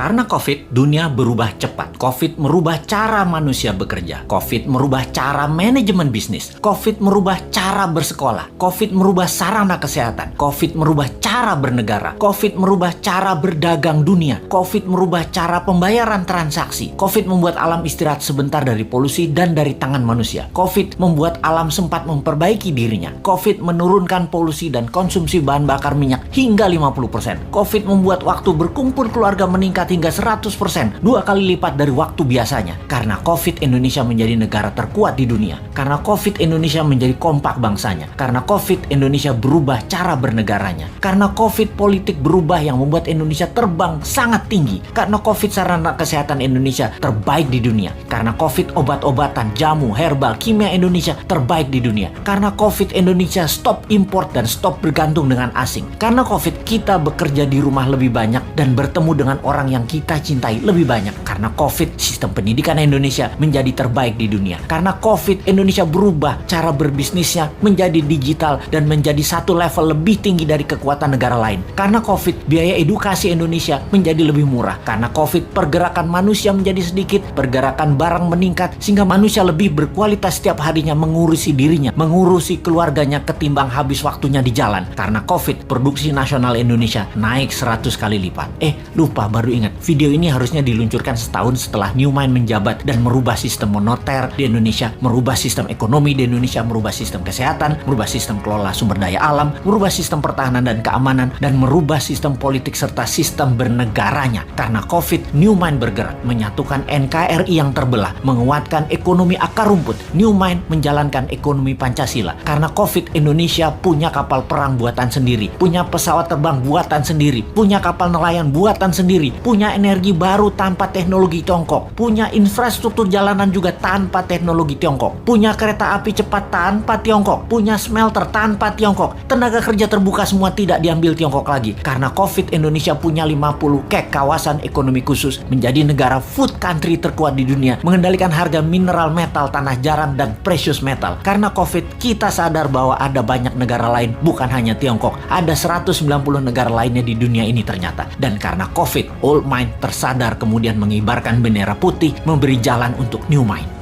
Karena COVID, dunia berubah cepat. COVID merubah cara manusia bekerja. COVID merubah cara manajemen bisnis. COVID merubah cara bersekolah. COVID merubah sarana kesehatan. COVID merubah cara bernegara. COVID merubah cara berdagang dunia. COVID merubah cara pembayaran transaksi. COVID membuat alam istirahat sebentar dari polusi dan dari tangan manusia. COVID membuat alam sempat memperbaiki dirinya. COVID menurunkan polusi dan konsumsi bahan bakar minyak hingga 50%. COVID membuat waktu berkumpul keluarga meningkat hingga 100%, 2 kali lipat dari waktu biasanya. Karena COVID, Indonesia menjadi negara terkuat di dunia. Karena COVID, Indonesia menjadi kompak bangsanya. Karena COVID, Indonesia berubah cara bernegaranya. Karena COVID, politik berubah yang membuat Indonesia terbang sangat tinggi. Karena COVID, sarana kesehatan Indonesia terbaik di dunia. Karena COVID, obat-obatan, jamu, herbal, kimia Indonesia terbaik di dunia. Karena COVID, Indonesia stop import dan stop bergantung dengan asing. Karena COVID, kita bekerja di rumah lebih banyak dan bertemu dengan orang yang kita cintai lebih banyak. Karena COVID, sistem pendidikan Indonesia menjadi terbaik di dunia. Karena COVID, Indonesia berubah cara berbisnisnya menjadi digital dan menjadi satu level lebih tinggi dari kekuatan negara lain. Karena COVID, biaya edukasi Indonesia menjadi lebih murah. Karena COVID, pergerakan manusia menjadi sedikit, pergerakan barang meningkat, sehingga manusia lebih berkualitas setiap harinya mengurusi dirinya, mengurusi keluarganya ketimbang habis waktunya di jalan. Karena COVID, produksi nasional Indonesia naik 100 kali lipat. Lupa, baru ingat. Video ini harusnya diluncurkan setahun setelah Newmind menjabat dan merubah sistem moneter di Indonesia, merubah sistem ekonomi di Indonesia, merubah sistem kesehatan, merubah sistem kelola sumber daya alam, merubah sistem pertahanan dan keamanan, dan merubah sistem politik serta sistem bernegaranya. Karena COVID, Newmind bergerak menyatukan NKRI yang terbelah, menguatkan ekonomi akar rumput. Newmind menjalankan ekonomi Pancasila. Karena COVID, Indonesia punya kapal perang buatan sendiri, punya pesawat terbang buatan sendiri, punya kapal nelayan buatan sendiri, punya energi baru tanpa teknologi Tiongkok, punya infrastruktur jalanan juga tanpa teknologi Tiongkok, punya kereta api cepat tanpa Tiongkok, punya smelter tanpa Tiongkok, tenaga kerja terbuka semua tidak diambil Tiongkok lagi. Karena COVID, Indonesia punya 50 KEK, kawasan ekonomi khusus, menjadi negara food country terkuat di dunia, mengendalikan harga mineral metal, tanah jarang, dan precious metal. Karena COVID, kita sadar bahwa ada banyak negara lain, bukan hanya Tiongkok, ada 190 negara lainnya di dunia ini ternyata. Dan karena COVID, Old Mind tersadar kemudian mengibarkan bendera putih, memberi jalan untuk New Mind.